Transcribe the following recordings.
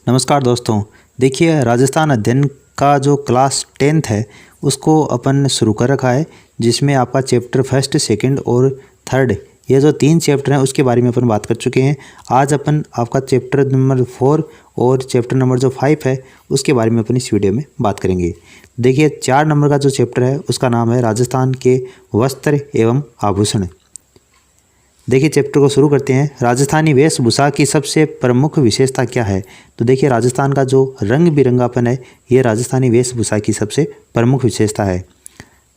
नमस्कार दोस्तों। देखिए, राजस्थान अध्ययन का जो क्लास 10th है उसको अपन शुरू कर रखा है, जिसमें आपका चैप्टर फर्स्ट, सेकंड और थर्ड ये जो 3 चैप्टर हैं उसके बारे में अपन बात कर चुके हैं। आज अपन आपका चैप्टर नंबर 4 और चैप्टर नंबर जो 5 है उसके बारे में अपन इस वीडियो में बात करेंगे। देखिए, 4 नंबर का जो चैप्टर है उसका नाम है राजस्थान के वस्त्र एवं आभूषण। देखिए, चैप्टर को शुरू करते हैं। राजस्थानी वेशभूषा की सबसे प्रमुख विशेषता क्या है? तो देखिए, राजस्थान का जो रंग बिरंगापन है ये राजस्थानी वेशभूषा की सबसे प्रमुख विशेषता है।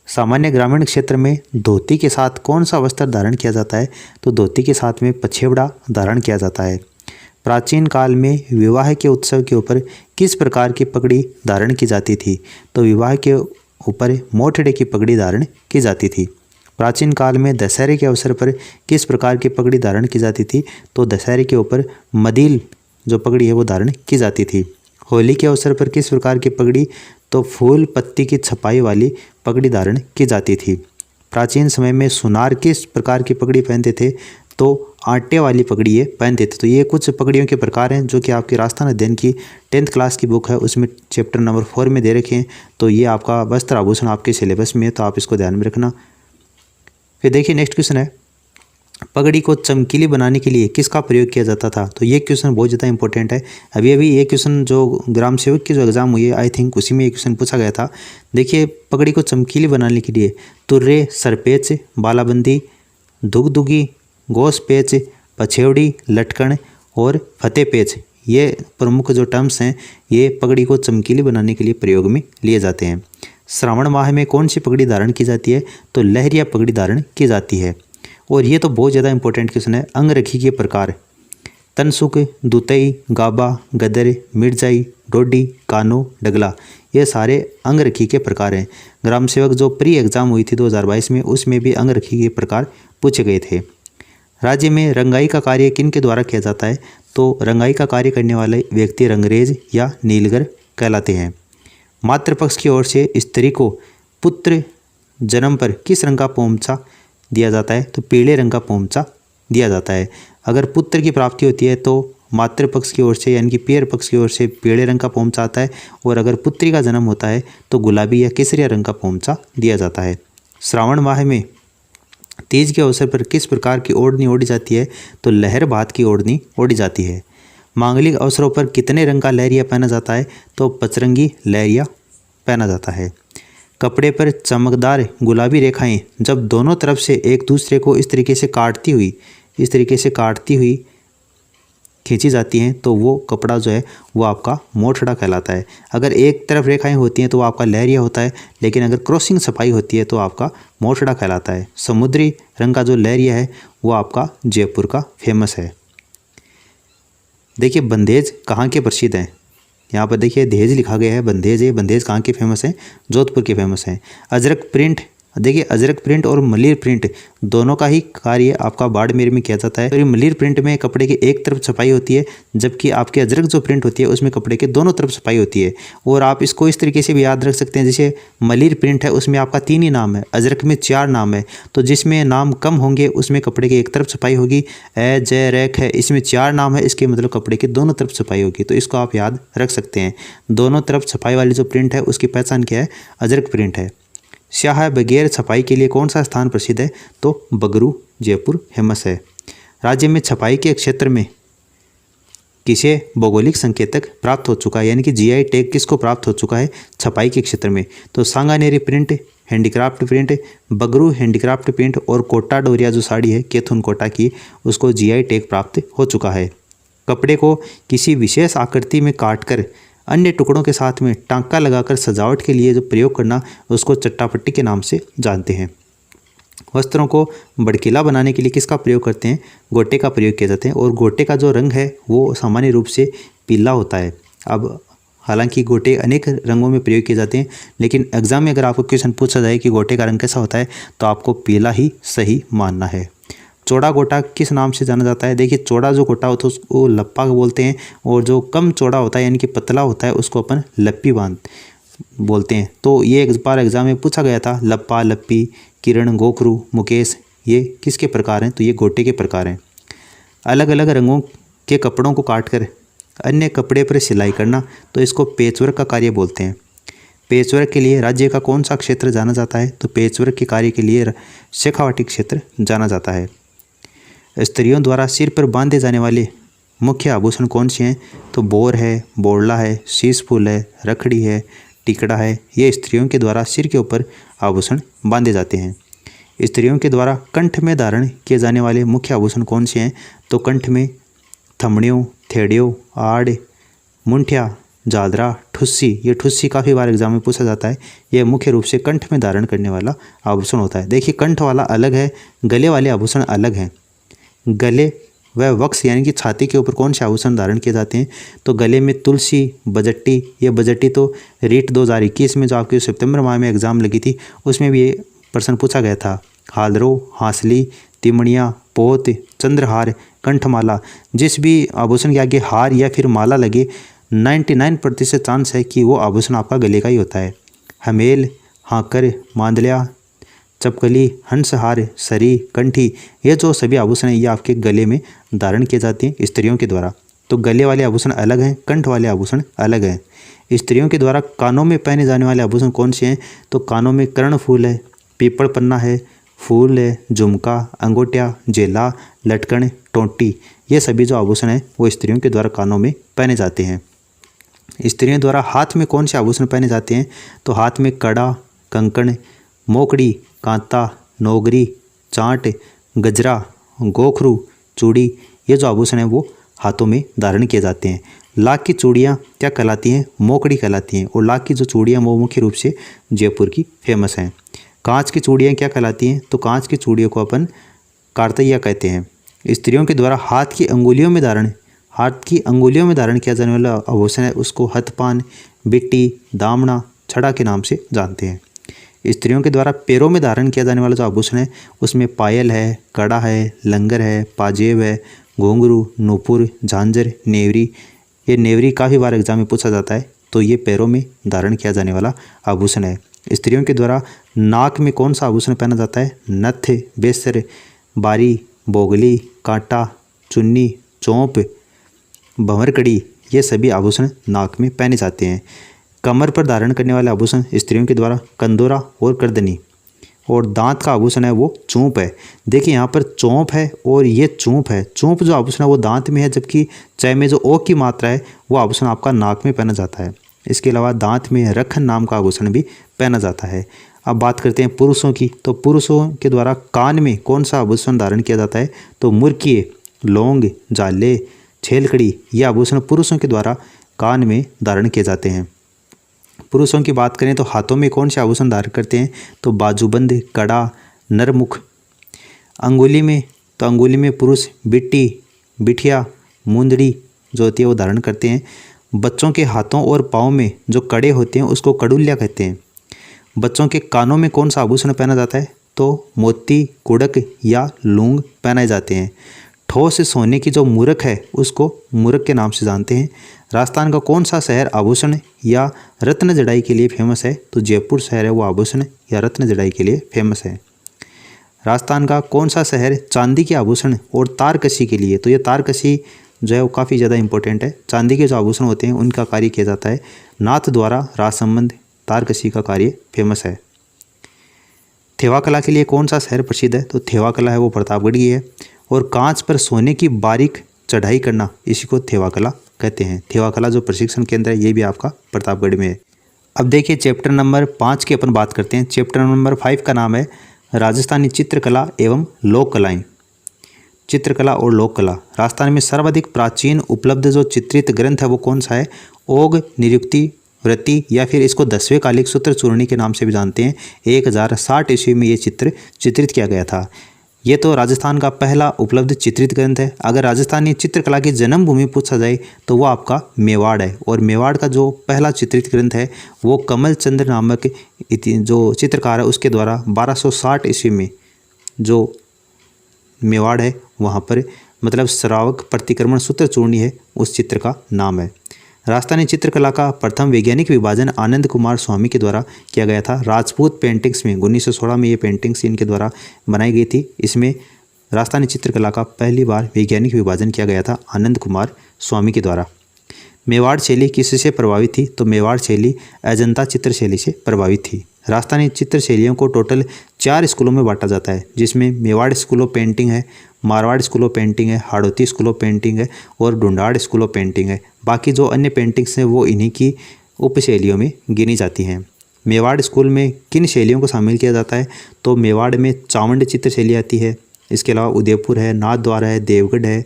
सामान्य ग्रामीण क्षेत्र में धोती के साथ कौन सा वस्त्र धारण किया जाता है? तो धोती के साथ में पछेवड़ा धारण किया जाता है। प्राचीन काल में विवाह के उत्सव के ऊपर किस प्रकार की पगड़ी धारण की जाती थी? तो विवाह के ऊपर मोठड़े की पगड़ी धारण की जाती थी। प्राचीन काल में दशहरे के अवसर पर किस प्रकार की पगड़ी धारण की जाती थी? तो दशहरे के ऊपर मदील जो पगड़ी है वो धारण की जाती थी। होली के अवसर पर किस प्रकार की पगड़ी? तो फूल पत्ती की छपाई वाली पगड़ी धारण की जाती थी। प्राचीन समय में सुनार किस प्रकार की पगड़ी पहनते थे? तो आटे वाली पगड़ी ये पहनते थे। तो ये कुछ पगड़ियों के प्रकार हैं जो कि आपकी राजस्थान अध्ययन की 10th क्लास की बुक है उसमें चैप्टर नंबर 4 में दे रखे हैं। तो ये आपका वस्त्र आभूषण आपके सिलेबस में है, तो आप इसको ध्यान में रखना। फिर देखिए, नेक्स्ट क्वेश्चन है, पगड़ी को चमकीली बनाने के लिए किसका प्रयोग किया जाता था? तो ये क्वेश्चन बहुत ज़्यादा इंपॉर्टेंट है। अभी ये क्वेश्चन जो ग्राम सेवक की जो एग्ज़ाम हुई है आई थिंक उसी में ये क्वेश्चन पूछा गया था। देखिए, पगड़ी को चमकीली बनाने के लिए तुर्रे, सरपेच, बालाबंदी, दुगदुगी, गोस पेच, पछेवड़ी, लटकन और फतेह पेच ये प्रमुख जो टर्म्स हैं ये पगड़ी को चमकीली बनाने के लिए प्रयोग में लिए जाते हैं। श्रावण माह में कौन सी पगड़ी धारण की जाती है? तो लहरिया पगड़ी धारण की जाती है। और ये तो बहुत ज़्यादा इंपॉर्टेंट क्वेश्चन है। अंगरखी के प्रकार तनसुक, दुतई, गाबा, गदर, मिर्जाई, डोडी, कानो, डगला ये सारे अंगरखी के प्रकार हैं। ग्राम सेवक जो प्री एग्जाम हुई थी 2022 में उसमें भी अंगरखी के प्रकार पूछे गए थे। राज्य में रंगाई का कार्य किन के द्वारा किया जाता है? तो रंगाई का कार्य करने वाले व्यक्ति रंगरेज या नीलगर कहलाते हैं। मातृपक्ष की ओर से स्त्री को पुत्र जन्म पर किस रंग का पोमचा दिया जाता है? तो पीले रंग का पोमचा दिया जाता है। अगर पुत्र की प्राप्ति होती है तो मातृपक्ष की ओर से यानी कि पियर पक्ष की ओर से पीले रंग का पोमचा आता है, और अगर पुत्री का जन्म होता है तो गुलाबी या केसरिया रंग का पोमचा दिया जाता है। श्रावण माह में तीज के अवसर पर किस प्रकार की ओढ़नी ओढ़ी जाती है? तो लहर भात की ओढ़नी ओढ़ी जाती है। मांगलिक अवसरों पर कितने रंग का लहरिया पहना जाता है? तो पचरंगी लहरिया पहना जाता है। कपड़े पर चमकदार गुलाबी रेखाएं जब दोनों तरफ से एक दूसरे को इस तरीके से काटती हुई खींची जाती हैं तो वो कपड़ा जो है वो आपका मोठड़ा कहलाता है। अगर एक तरफ रेखाएं होती हैं तो वो आपका लहरिया होता है, लेकिन अगर क्रॉसिंग छपाई होती है तो आपका मोठड़ा कहलाता है। समुद्री रंग का जो लहरिया है वो आपका जयपुर का फेमस है। देखिए, बंदेज कहाँ के प्रसिद्ध हैं? यहाँ पर देखिए दहेज लिखा गया है, बंदेज है। बंदेज कहाँ के फेमस हैं? जोधपुर के फेमस हैं। अजरक प्रिंट, देखिए अजरक प्रिंट और मलिर प्रिंट दोनों का ही कार्य आपका बाड़मेर में किया जाता है। तो ये मलिर प्रिंट में कपड़े की एक तरफ छपाई होती है, जबकि आपके अजरक जो प्रिंट होती है उसमें कपड़े के दोनों तरफ छपाई होती है। और आप इसको इस तरीके से भी याद रख सकते हैं, जैसे मलिर प्रिंट है उसमें आपका 3 ही नाम है, अजरक में 4 नाम है। तो जिसमें नाम कम होंगे उसमें कपड़े की एक तरफ छपाई होगी। ए जय रैक है, इसमें 4 नाम है, इसके मतलब कपड़े की दोनों तरफ छपाई होगी। तो इसको आप याद रख सकते हैं। दोनों तरफ छपाई वाली जो प्रिंट है उसकी पहचान क्या है? अजरक प्रिंट है। स्याह बगैर छपाई के लिए कौन सा स्थान प्रसिद्ध है? तो बगरू जयपुर फेमस है। राज्य में छपाई के क्षेत्र में किसे भौगोलिक संकेतक प्राप्त हो चुका है, यानी कि जीआई टैग किसको प्राप्त हो चुका है छपाई के क्षेत्र में? तो Sanganeri print handicraft print, Bagru handicraft print और कोटा डोरिया जो साड़ी है केथुन कोटा की उसको जीआई टैग प्राप्त हो चुका है। कपड़े को किसी विशेष आकृति में काटकर अन्य टुकड़ों के साथ में टांका लगाकर सजावट के लिए जो प्रयोग करना उसको चट्टापट्टी के नाम से जानते हैं। वस्त्रों को भड़कीला बनाने के लिए किसका प्रयोग करते हैं? गोटे का प्रयोग किया जाते हैं। और गोटे का जो रंग है वो सामान्य रूप से पीला होता है। अब हालांकि गोटे अनेक रंगों में प्रयोग किए जाते हैं, लेकिन एग्जाम में अगर आपको क्वेश्चन पूछा जाए कि गोटे का रंग कैसा होता है तो आपको पीला ही सही मानना है। चौड़ा गोटा किस नाम से जाना जाता है? देखिए, चौड़ा जो गोटा होता है उसको लप्पा बोलते हैं, और जो कम चौड़ा होता है यानी कि पतला होता है उसको अपन लप्पी बांध बोलते हैं। तो ये एक बार एग्जाम में पूछा गया था, लप्पा, लप्पी, किरण, गोखरू, मुकेश ये किसके प्रकार हैं? तो ये गोटे के प्रकार हैं। अलग अलग रंगों के कपड़ों को काटकर अन्य कपड़े पर सिलाई करना, तो इसको पेचवर्क का कार्य बोलते हैं। पेचवर्क के लिए राज्य का कौन सा क्षेत्र जाना जाता है? तो पेचवर्क के कार्य के लिए शेखावाटी क्षेत्र जाना जाता है। स्त्रियों द्वारा सिर पर बांधे जाने वाले मुख्य आभूषण कौन से हैं? तो बोर है, बोड़ला है, शीश फूल है, रखड़ी है, टिकड़ा है। ये स्त्रियों के द्वारा सिर के ऊपर आभूषण बांधे जाते हैं। स्त्रियों के द्वारा कंठ में धारण किए जाने वाले मुख्य आभूषण कौन से हैं? तो कंठ में थमड़ियों, थेड़ियों, आड़, मुंठिया, जादरा, ठुस्सी। ये ठुस्सी काफ़ी बार एग्जाम में पूछा जाता है। यह मुख्य रूप से कंठ में धारण करने वाला आभूषण होता है। देखिए, कंठ वाला अलग है, गले वाले आभूषण अलग हैं। गले व वक्स यानी कि छाती के ऊपर कौन से आभूषण धारण किए जाते हैं? तो गले में तुलसी, बजट्टी। ये बजट्टी तो रीट 2021 में जो आपके सितंबर माह में एग्जाम लगी थी उसमें भी ये प्रश्न पूछा गया था। हालरो, हांसली, तिमड़िया, पोत, चंद्रहार, कंठमाला। जिस भी आभूषण के आगे हार या फिर माला लगे 99% चांस है कि वो आभूषण आपका गले का ही होता है। हमेल, हाकर, मांदलिया, चपकली, हंसहार, सरी, कंठी, ये जो सभी आभूषण हैं ये आपके गले में धारण किए जाते हैं स्त्रियों के द्वारा। तो गले वाले आभूषण अलग हैं, कंठ वाले आभूषण अलग हैं। स्त्रियों के द्वारा कानों में पहने जाने वाले आभूषण कौन से हैं? तो कानों में कर्णफूल है, पीपल पन्ना है, फूल है, झुमका, अंगूठिया, जेला, लटकन, टोंटी। ये सभी जो आभूषण हैं वो स्त्रियों के द्वारा कानों में पहने जाते हैं। स्त्रियों द्वारा हाथ में कौन से आभूषण पहने जाते हैं? तो हाथ में कड़ा, कंकण, मोकड़ी, कांता, नोगरी, चांट, गजरा, गोखरू, चूड़ी। ये जो आभूषण हैं वो हाथों में धारण किए जाते हैं। लाख की चूड़ियाँ क्या कहलाती हैं? मोकड़ी कहलाती हैं। और लाख की जो चूड़ियाँ वो मुख्य रूप से जयपुर की फेमस हैं। कांच की चूड़ियाँ क्या कहलाती हैं? तो कांच की चूड़ियों को अपन कार्तिया कहते हैं। स्त्रियों के द्वारा हाथ की अंगुलियों में धारण किया जाने वाला आभूषण है उसको हथपान, बिट्टी, दामना, छड़ा के नाम से जानते हैं। स्त्रियों के द्वारा पैरों में धारण किया जाने वाला जो आभूषण है उसमें पायल है, कड़ा है, लंगर है, पाजेब है, घुंघरू, नूपुर, झांझर, नेवरी। ये नेवरी काफ़ी बार एग्जाम में पूछा जाता है। तो ये पैरों में धारण किया जाने वाला आभूषण है। स्त्रियों के द्वारा नाक में कौन सा आभूषण पहना जाता है? नथ, बेसर, बारी, बोगली, कांटा, चुन्नी, चौंप, भंवरकड़ी। ये सभी आभूषण नाक में पहने जाते हैं। कमर पर धारण करने वाले आभूषण स्त्रियों के द्वारा कंदोरा और करदनी। और दांत का आभूषण है वो चूंप है। देखिए, यहाँ पर चौंप है और ये चूंप है। चूंप जो आभूषण है वो दांत में है, जबकि च में जो ओ की मात्रा है वो आभूषण आपका नाक में पहना जाता है। इसके अलावा दांत में रखन नाम का आभूषण भी पहना जाता है। अब बात करते हैं पुरुषों की। तो पुरुषों के द्वारा कान में कौन सा आभूषण धारण किया जाता है? तो मुर्किए, लौंग, जाले, छेलकड़ी। ये आभूषण पुरुषों के द्वारा कान में धारण किए जाते हैं। पुरुषों की बात करें तो हाथों में कौन से आभूषण धारण करते हैं? तो बाजूबंद, कड़ा, नरमुख। अंगुली में पुरुष बिट्टी, बिठिया, मुंदड़ी जो होती है वो धारण करते हैं। बच्चों के हाथों और पाँव में जो कड़े होते हैं उसको कड़ुलिया कहते हैं। बच्चों के कानों में कौन सा आभूषण पहना जाता है? तो मोती, कुड़क या लूंग पहनाए जाते हैं। ठोस सोने की जो मूरख है उसको मूरख के नाम से जानते हैं। राजस्थान का कौन सा शहर आभूषण या रत्न जड़ाई के लिए फेमस है? तो जयपुर शहर है वो आभूषण या रत्न जड़ाई के लिए फेमस है। राजस्थान का कौन सा शहर चांदी के आभूषण और तारकसी के लिए? तो ये तारकसी जो है वो काफ़ी ज़्यादा इंपॉर्टेंट है। चांदी के जो आभूषण होते हैं उनका कार्य किया जाता है। नाथ द्वारा राजसंबंध तारकसी का कार्य फेमस है। थेवा कला के लिए कौन सा शहर प्रसिद्ध है? तो थेवा कला है वो प्रतापगढ़ की है। और कांच पर सोने की बारीक चढ़ाई करना इसी को थेवा कला कहते हैं। थेवा कला जो प्रशिक्षण केंद्र है ये भी आपका प्रतापगढ़ में है। अब देखिए, चैप्टर नंबर 5 की अपन बात करते हैं। चैप्टर नंबर 5 का नाम है राजस्थानी चित्रकला एवं लोक कलाएँ। चित्रकला और लोक कला। राजस्थान में सर्वाधिक प्राचीन उपलब्ध जो चित्रित ग्रंथ है वो कौन सा है? ओग निरुक्ति वृत्ति या फिर इसको 10वें कालिक सूत्र चूर्णी के नाम से भी जानते हैं। 1060 ईस्वी में ये चित्र चित्रित किया गया था। ये तो राजस्थान का पहला उपलब्ध चित्रित ग्रंथ है। अगर राजस्थानी चित्रकला की जन्मभूमि पूछा जाए तो वो आपका मेवाड़ है। और मेवाड़ का जो पहला चित्रित ग्रंथ है वो कमल चंद्र नामक जो चित्रकार है उसके द्वारा 1260 ईस्वी में जो मेवाड़ है वहाँ पर मतलब श्रावक प्रतिक्रमण सूत्र चूर्णी है उस चित्र का नाम है। राजस्थानी चित्रकला का प्रथम वैज्ञानिक विभाजन आनंद कुमार स्वामी के द्वारा किया गया था। राजपूत पेंटिंग्स में 1916 में ये पेंटिंग्स इनके द्वारा बनाई गई थी। इसमें राजस्थानी चित्रकला का पहली बार वैज्ञानिक विभाजन किया गया था आनंद कुमार स्वामी के द्वारा। मेवाड़ शैली किससे प्रभावित थी? तो मेवाड़ शैली अजंता चित्र शैली से प्रभावित थी। राजस्थानी चित्र शैलियों को टोटल 4 स्कूलों में बांटा जाता है, जिसमें मेवाड़ स्कूल ऑफ पेंटिंग है, मारवाड़ स्कूल ऑफ पेंटिंग है, हाड़ौती स्कूल ऑफ पेंटिंग है और ढूंढाड़ स्कूल ऑफ पेंटिंग है। बाकी जो अन्य पेंटिंग्स हैं वो इन्हीं की उपशैलियों में गिनी जाती हैं। मेवाड़ स्कूल में किन शैलियों को शामिल किया जाता है? तो मेवाड़ में चावंड चित्र शैली आती है। इसके अलावा उदयपुर है, नाथद्वारा है, देवगढ़ है,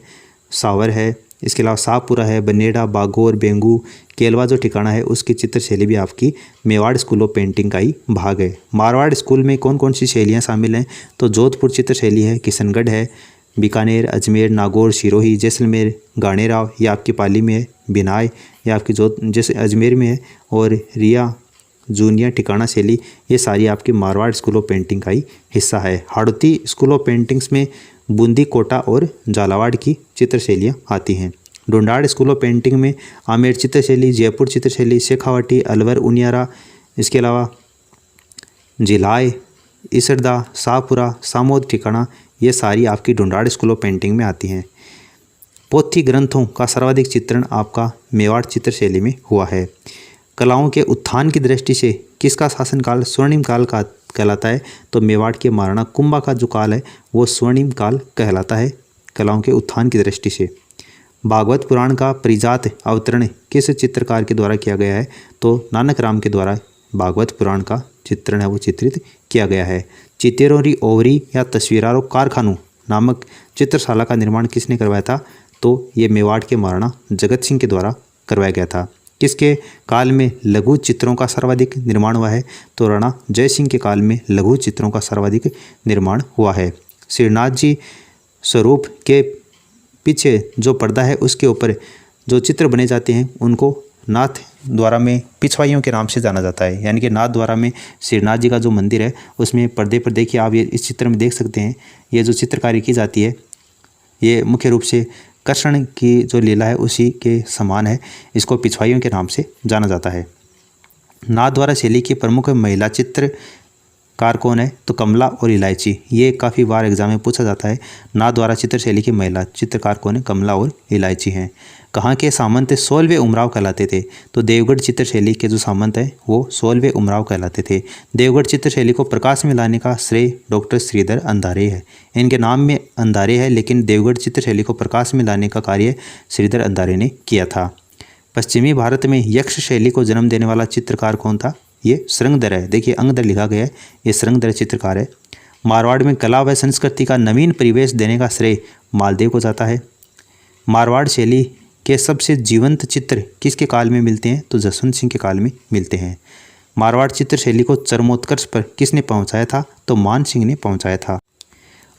सावर है, इसके अलावा शाहपुरा है, बनेड़ा, बागोर, बेंगू, केलवा जो ठिकाना है उसकी चित्र शैली भी आपकी मेवाड़ स्कूल ऑफ पेंटिंग का ही भाग है। मारवाड़ स्कूल में कौन कौन सी शैलियाँ शामिल हैं? तो जोधपुर चित्र शैली है, किशनगढ़ है, बीकानेर, अजमेर, नागौर, सिरोही, जैसलमेर, गाणेराव ये आपकी पाली में है, बिनाय ये आपकी जैसे अजमेर में है और रिया, जूनिया, ठिकाना शैली ये सारी आपकी मारवाड़ स्कूल ऑफ पेंटिंग का ही हिस्सा है। हाड़ौती स्कूल ऑफ पेंटिंग्स में बूंदी, कोटा और झालावाड़ की चित्र शैलियाँ आती हैं। ढूंढाड़ स्कूल ऑफ पेंटिंग में आमेर चित्र शैली, जयपुर चित्र शैली, शेखावाटी, अलवर, उनियारा, इसके अलावा जिलाय, इसरदा, शाहपुरा, सामोद ठिकाना ये सारी आपकी ढूंढाड़ स्कूल ऑफ पेंटिंग में आती हैं। पोथी ग्रंथों का सर्वाधिक चित्रण आपका मेवाड़ चित्र शैली में हुआ है। कलाओं के उत्थान की दृष्टि से किसका शासनकाल स्वर्णिम काल का कहलाता है? तो मेवाड़ के महाराणा कुंभा का जो काल है वो स्वर्णिम काल कहलाता है कलाओं के उत्थान की दृष्टि से। भागवत पुराण का परिजात अवतरण किस चित्रकार के द्वारा किया गया है? तो नानक राम के द्वारा भागवत पुराण का चित्रण है वो चित्रित किया गया है। चितेरोरी ओवरी या तस्वीरारों कारखानों नामक चित्रशाला का निर्माण किसने करवाया था? तो ये मेवाड़ के महाराणा जगत सिंह के द्वारा करवाया गया था। किसके काल में लघु चित्रों का सर्वाधिक निर्माण हुआ है? तो राणा जय सिंह के काल में लघु चित्रों का सर्वाधिक निर्माण हुआ है। श्रीनाथ जी स्वरूप के पीछे जो पर्दा है उसके ऊपर जो चित्र बने जाते हैं उनको नाथ द्वारा में पिछवाइयों के नाम से जाना जाता है। यानी कि नाथ द्वारा में श्रीनाथ जी का जो मंदिर है उसमें पर्दे पर देखिए आप ये इस चित्र में देख सकते हैं, ये जो चित्रकारी की जाती है ये मुख्य रूप से कृष्ण की जो लीला है उसी के समान है। इसको पिछवाइयों के नाम से जाना जाता है। नाथ द्वारा शैली की प्रमुख महिला चित्रकार कौन है? तो कमला और इलायची। ये काफ़ी बार एग्जाम में पूछा जाता है। नाथ द्वारा चित्र शैली की महिला चित्रकार कौन है? कमला और इलायची हैं। कहाँ के सामंत 16वें उमराव कहलाते थे? तो देवगढ़ चित्र शैली के जो सामंत हैं वो 16वें उमराव कहलाते थे। देवगढ़ चित्र शैली को प्रकाश में लाने का श्रेय डॉक्टर श्रीधर अंधारे है। इनके नाम में अंधारे है लेकिन देवगढ़ चित्र शैली को प्रकाश में लाने का कार्य श्रीधर अंधारे ने किया था। पश्चिमी भारत में यक्ष शैली को जन्म देने वाला चित्रकार कौन था? ये श्रृंगधर है। देखिए अंगधर लिखा गया है, ये श्रृंगधर चित्रकार है। मारवाड़ में कला व संस्कृति का नवीन परिवेश देने का श्रेय मालदेव को जाता है। मारवाड़ शैली के सबसे जीवंत चित्र किसके काल में मिलते हैं? तो जसवंत सिंह के काल में मिलते हैं। मारवाड़ चित्र शैली को चरमोत्कर्ष पर किसने पहुंचाया था? तो मान सिंह ने पहुंचाया था।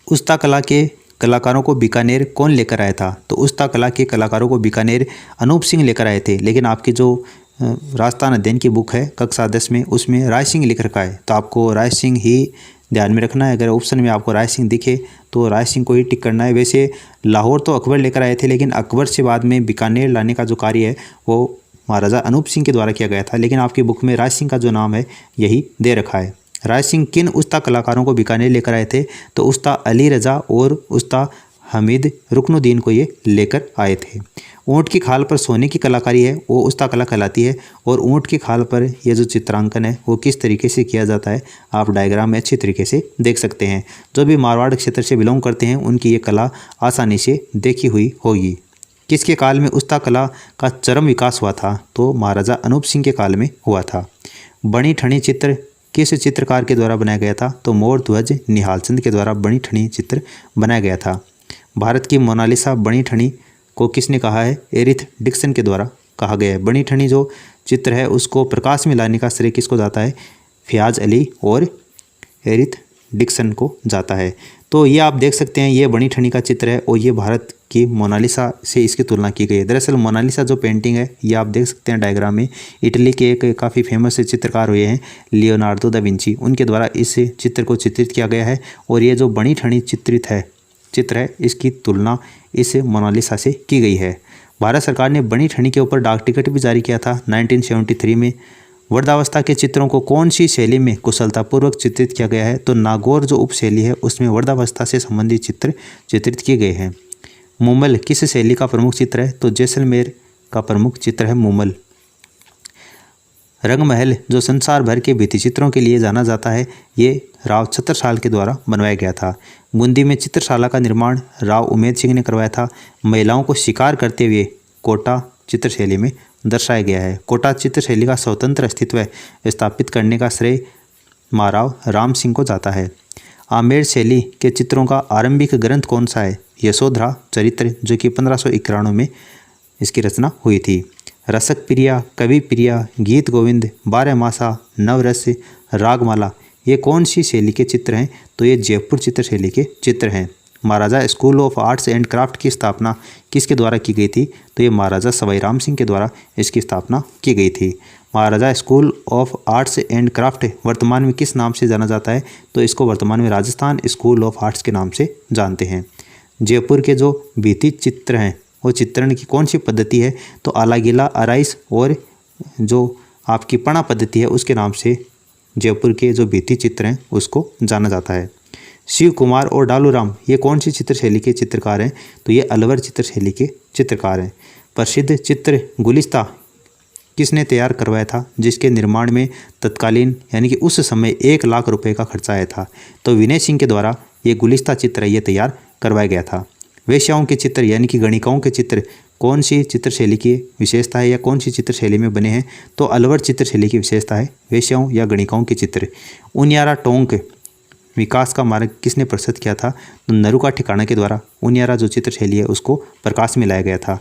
उस्ता कला के कलाकारों को बीकानेर कौन लेकर आया था? तो उस्ता कला के कलाकारों को बीकानेर अनूप सिंह लेकर आए थे। लेकिन आपकी जो राजस्थान अध्ययन की बुक है कक्षा 10 में उसमें राय सिंह लिख रखा है, तो आपको राय सिंह ही ध्यान में रखना है। अगर ऑप्शन में आपको राय सिंह दिखे तो राय सिंह को ही टिक करना है। वैसे लाहौर तो अकबर लेकर आए थे लेकिन अकबर से बाद में बीकानेर लाने का जो कार्य है वो महाराजा अनूप सिंह के द्वारा किया गया था। लेकिन आपकी बुक में राय सिंह का जो नाम है यही दे रखा है। राय सिंह किन उस्ता कलाकारों को बीकानेर लेकर आए थे? तो उस्ता अली रजा और उस्ता हमीद रुकनुद्दीन को ये लेकर आए थे। ऊँट की खाल पर सोने की कलाकारी है वो उस्ता कला कहलाती है। और ऊँट की खाल पर ये जो चित्रांकन है वो किस तरीके से किया जाता है आप डायग्राम में अच्छी तरीके से देख सकते हैं। जो भी मारवाड़ क्षेत्र से बिलोंग करते हैं उनकी ये कला आसानी से देखी हुई होगी। किसके काल में उस्ता कला का चरम विकास हुआ था? तो महाराजा अनूप सिंह के काल में हुआ था। बनी ठनी चित्र किस चित्रकार के द्वारा बनाया गया था? तो मोर ध्वज निहाल चंद के द्वारा बनी ठनी चित्र बनाया गया था। भारत की मोनालिसा बनी ठनी को किसने कहा है? एरिथ डिक्सन के द्वारा कहा गया है। बनी ठनी जो चित्र है उसको प्रकाश में लाने का श्रेय किसको जाता है? फयाज अली और एरिथ डिक्सन को जाता है। तो ये आप देख सकते हैं ये बनी ठनी का चित्र है और ये भारत की मोनालिसा से इसकी तुलना की गई है। दरअसल मोनालिसा जो पेंटिंग है ये आप देख सकते हैं डायग्राम में, इटली के एक काफ़ी फेमस चित्रकार हुए हैं लियोनार्डो दा विंची, उनके द्वारा इस चित्र को चित्रित किया गया है। और ये जो बनी ठनी चित्र है इसकी तुलना इस मोनालिसा से की गई है। भारत सरकार ने बनी ठनी के ऊपर डाक टिकट भी जारी किया था 1973 में। वर्धावस्था के चित्रों को कौन सी शैली में कुशलतापूर्वक चित्रित किया गया है? तो नागौर जो उपशैली है उसमें वर्धावस्था से संबंधित चित्र चित्रित किए गए हैं। मुमल किस शैली का प्रमुख चित्र है? तो जैसलमेर का प्रमुख चित्र है मूमल। रंगमहल जो संसार भर के भित्ति चित्रों के लिए जाना जाता है, ये राव छत्रसाल के द्वारा बनवाया गया था। बूंदी में चित्रशाला का निर्माण राव उमेद सिंह ने करवाया था। महिलाओं को शिकार करते हुए कोटा चित्रशैली में दर्शाया गया है। कोटा चित्रशैली का स्वतंत्र अस्तित्व स्थापित करने का श्रेय महाराव राम सिंह को जाता है। आमेर शैली के चित्रों का आरंभिक ग्रंथ कौन सा है? यशोधरा चरित्र, जो कि 1591 में इसकी रचना हुई थी। रसक प्रिया, कवि प्रिया, गीत गोविंद, बारहमासा, नवरस, रागमाला, ये कौन सी शैली के चित्र हैं? तो ये जयपुर चित्रशैली के चित्र हैं। Maharaja School of Arts and Craft की स्थापना किसके द्वारा की गई थी? तो ये महाराजा सवाई राम सिंह के द्वारा इसकी स्थापना की गई थी। Maharaja School of Arts and Craft वर्तमान में किस नाम से जाना जाता है? तो इसको वर्तमान में राजस्थान स्कूल ऑफ आर्ट्स के नाम से जानते हैं। जयपुर के जो भित्ति चित्र हैं वो चित्रण की कौन सी पद्धति है? तो आलागिला, अराइस और जो आपकी पणा पद्धति है उसके नाम से जयपुर के जो भित्ति चित्र हैं उसको जाना जाता है। शिव कुमार और डालूराम ये कौन सी चित्रशैली के चित्रकार हैं? तो ये अलवर चित्रशैली के चित्रकार हैं। प्रसिद्ध चित्र गुलिस्ता किसने तैयार करवाया था, जिसके निर्माण में तत्कालीन यानी कि उस समय 1 लाख रुपए का खर्चा आया था? तो विनय सिंह के द्वारा ये गुलिस्ता चित्र ये तैयार करवाया गया था। वेश्याओं के चित्र यानी कि गणिकाओं के चित्र कौन सी चित्रशैली की विशेषता है या कौन सी चित्रशैली में बने हैं? तो अलवर चित्रशैली की विशेषता है वेश्याओं या गणिकाओं के चित्र। उनियारा टोंक विकास का मार्ग किसने प्रस्तुत किया था? तो नरुका ठिकाना के द्वारा उनियारा जो चित्रशैली है उसको प्रकाश में लाया गया था।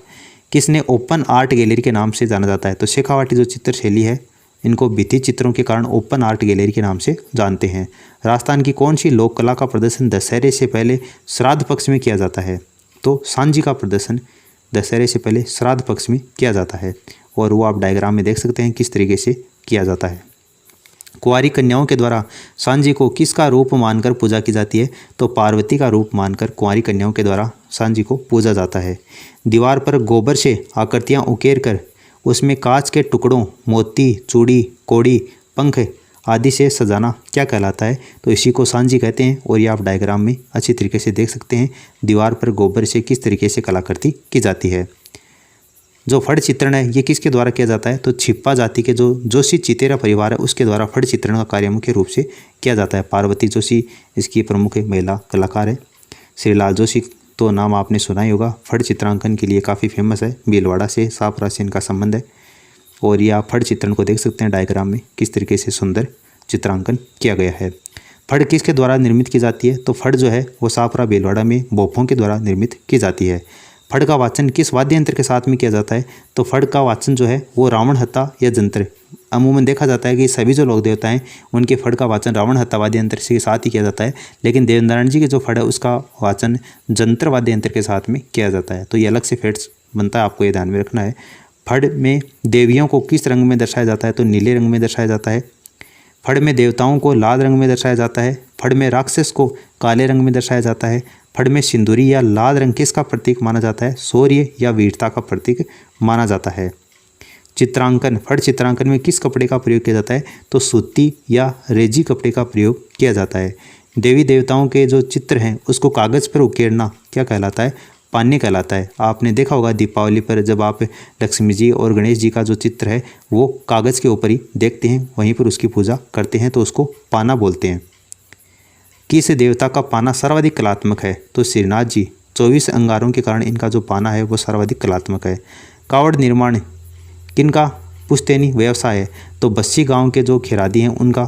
किसने ओपन आर्ट गैलरी के नाम से जाना जाता है? तो शेखावाटी जो चित्रशैली है इनको भित्ति चित्रों के कारण ओपन आर्ट गैलरी के नाम से जानते हैं। राजस्थान की कौन सी लोक कला का प्रदर्शन दशहरे से पहले श्राद्ध पक्ष में किया जाता है? तो सांझी का प्रदर्शन दशहरे से पहले श्राद्ध पक्ष में किया जाता है और वो आप डायग्राम में देख सकते हैं किस तरीके से किया जाता है। कुंवारी कन्याओं के द्वारा सांझी को किसका रूप मानकर पूजा की जाती है? तो पार्वती का रूप मानकर कुंवारी कन्याओं के द्वारा सांझी को पूजा जाता है। दीवार पर गोबर से आकृतियाँ उकेर कर उसमें कांच के टुकड़ों, मोती, चूड़ी, कौड़ी, पंख आदि से सजाना क्या कहलाता है? तो इसी को सांझी कहते हैं और ये आप डायग्राम में अच्छी तरीके से देख सकते हैं दीवार पर गोबर से किस तरीके से कलाकृति की जाती है। जो फड़ चित्रण है ये किसके द्वारा किया जाता है? तो छिप्पा जाति के जो जोशी चितेरा परिवार है उसके द्वारा फड़ चित्रण का कार्य मुख्य रूप से किया जाता है। पार्वती जोशी इसकी प्रमुख महिला कलाकार है। श्रीलाल जोशी तो नाम आपने सुना ही होगा, फड़ चित्रांकन के लिए काफ़ी फेमस है। भीलवाड़ा से साफरा से इनका संबंध है और ये आप फड़ चित्रण को देख सकते हैं डायग्राम में किस तरीके से सुंदर चित्रांकन किया गया है। फड़ किसके द्वारा निर्मित की जाती है? तो फड़ जो है वो साफरा भीलवाड़ा में बोफों के द्वारा निर्मित की जाती है। फड़ का वाचन किस वाद्य यंत्र के साथ में किया जाता है? तो फड़ का वाचन जो है वो रावण हत्ता या जंत्र, अमूमन देखा जाता है कि सभी जो लोग देवता हैं उनके फड़ का वाचन रावण हत्ता वाद्य यंत्र के साथ ही किया जाता है, लेकिन देवनारायण जी के जो फड़ है उसका वाचन जंत्र वाद्य यंत्र के साथ में किया जाता है। तो ये अलग से फैक्ट्स बनता है, आपको ये ध्यान में रखना है। फड़ में देवियों को किस रंग में दर्शाया जाता है? तो नीले रंग में दर्शाया जाता है। फड़ में देवताओं को लाल रंग में दर्शाया जाता है। फड़ में राक्षस को काले रंग में दर्शाया जाता है। फड़ में सिंदूरी या लाल रंग किसका प्रतीक माना जाता है? शौर्य या वीरता का प्रतीक माना जाता है। चित्रांकन, फड़ चित्रांकन में किस कपड़े का प्रयोग किया जाता है? तो सूती या रेजी कपड़े का प्रयोग किया जाता है। देवी देवताओं के जो चित्र हैं उसको कागज़ पर उकेरना क्या कहलाता है? पान्य कहलाता है। आपने देखा होगा दीपावली पर जब आप लक्ष्मी जी और गणेश जी का जो चित्र है वो कागज़ के ऊपर ही देखते हैं, वहीं पर उसकी पूजा करते हैं, तो उसको पाना बोलते हैं। किस देवता का पाना सर्वाधिक कलात्मक है? तो श्रीनाथ जी। 24 अंगारों के कारण इनका जो पाना है वो सर्वाधिक कलात्मक है। कावड़ निर्माण किनका पुश्तैनी व्यवसाय है? तो बस्सी गांव के जो खिरादी हैं उनका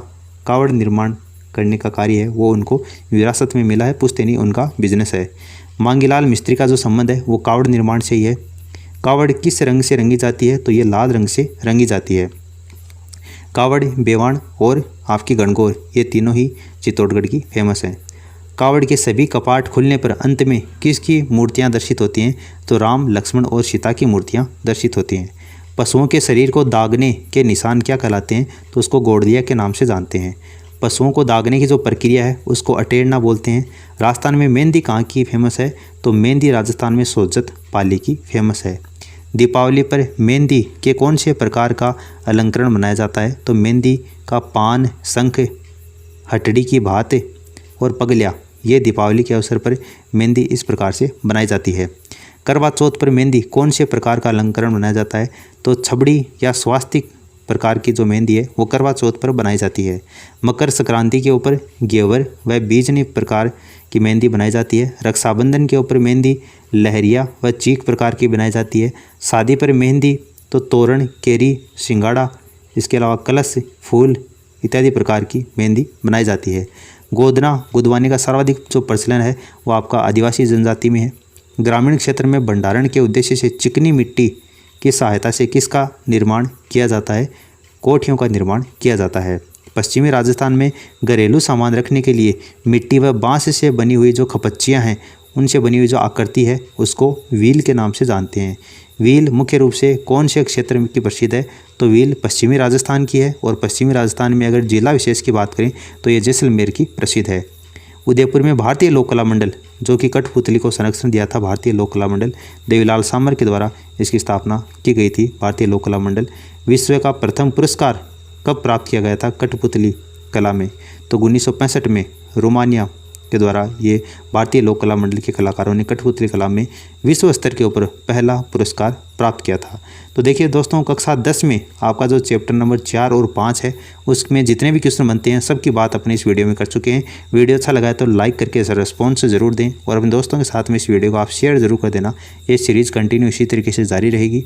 कावड़ निर्माण करने का कार्य है वो उनको विरासत में मिला है, पुश्तैनी उनका बिजनेस है। मांगीलाल मिस्त्री का जो संबंध है वो कावड़ निर्माण से ही है। कावड़ किस रंग से रंगी जाती है? तो ये लाल रंग से रंगी जाती है। कावड़, बेवाण और आपकी गणगौर ये तीनों ही चित्तौड़गढ़ की फेमस हैं। कावड़ के सभी कपाट खुलने पर अंत में किसकी मूर्तियां दर्शित होती हैं? तो राम, लक्ष्मण और सीता की मूर्तियां दर्शित होती हैं। पशुओं के शरीर को दागने के निशान क्या कहलाते हैं? तो उसको गोड़दिया के नाम से जानते हैं। पशुओं को दागने की जो प्रक्रिया है उसको अटेरना बोलते हैं। राजस्थान में मेहंदी कहाँ की फेमस है? तो मेहंदी राजस्थान में सोजत पाली की फेमस है। दीपावली पर मेहंदी के कौन से प्रकार का अलंकरण बनाया जाता है? तो मेहंदी का पान, शंख, हटड़ी की भात और पगलिया ये दीपावली के अवसर पर मेहंदी इस प्रकार से बनाई जाती है। करवा चौथ पर मेहंदी कौन से प्रकार का अलंकरण बनाया जाता है? तो छबड़ी या स्वास्तिक प्रकार की जो मेहंदी है वो करवा चौथ पर बनाई जाती है। मकर संक्रांति के ऊपर घेवर व बीजनी प्रकार की मेहंदी बनाई जाती है। रक्षाबंधन के ऊपर मेहंदी लहरिया व चीक प्रकार की बनाई जाती है। शादी पर मेहंदी तो तोरण, केरी, सिंगाड़ा, इसके अलावा कलश, फूल इत्यादि प्रकार की मेहंदी बनाई जाती है। गोदना गुदवानी का सर्वाधिक जो प्रचलन है वो आपका आदिवासी जनजाति में है। ग्रामीण क्षेत्र में भंडारण के उद्देश्य से चिकनी मिट्टी की सहायता से किसका निर्माण किया जाता है? कोठियों का निर्माण किया जाता है। पश्चिमी राजस्थान में घरेलू सामान रखने के लिए मिट्टी व बांस से बनी हुई जो खपच्चियाँ हैं उनसे बनी हुई जो आकृति है उसको व्हील के नाम से जानते हैं। व्हील मुख्य रूप से कौन से क्षेत्र की प्रसिद्ध है? तो व्हील पश्चिमी राजस्थान की है और पश्चिमी राजस्थान में अगर जिला विशेष की बात करें तो ये जैसलमेर की प्रसिद्ध है। उदयपुर में भारतीय लोक कला मंडल जो कि कठपुतली को संरक्षण दिया था, भारतीय लोक कला मंडल देवीलाल सामर के द्वारा इसकी स्थापना की गई थी। भारतीय लोक कला मंडल विश्व का प्रथम पुरस्कार कब प्राप्त किया गया था कठपुतली कला में? तो 1965 में रोमानिया के द्वारा ये भारतीय लोक कला मंडल के कलाकारों ने कठपुतली कला में विश्व स्तर के ऊपर पहला पुरस्कार प्राप्त किया था। तो देखिए दोस्तों, कक्षा 10 में आपका जो चैप्टर नंबर 4 और 5 है उसमें जितने भी क्वेश्चन बनते हैं सबकी बात अपने इस वीडियो में कर चुके हैं। वीडियो अच्छा लगा है तो लाइक करके इसे रिस्पॉन्स ज़रूर दें और अपने दोस्तों के साथ में इस वीडियो को आप शेयर ज़रूर कर देना। ये सीरीज़ कंटिन्यू इसी तरीके से जारी रहेगी।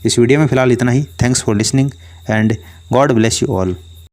इस वीडियो में फ़िलहाल इतना ही। Thanks for listening and God bless you all.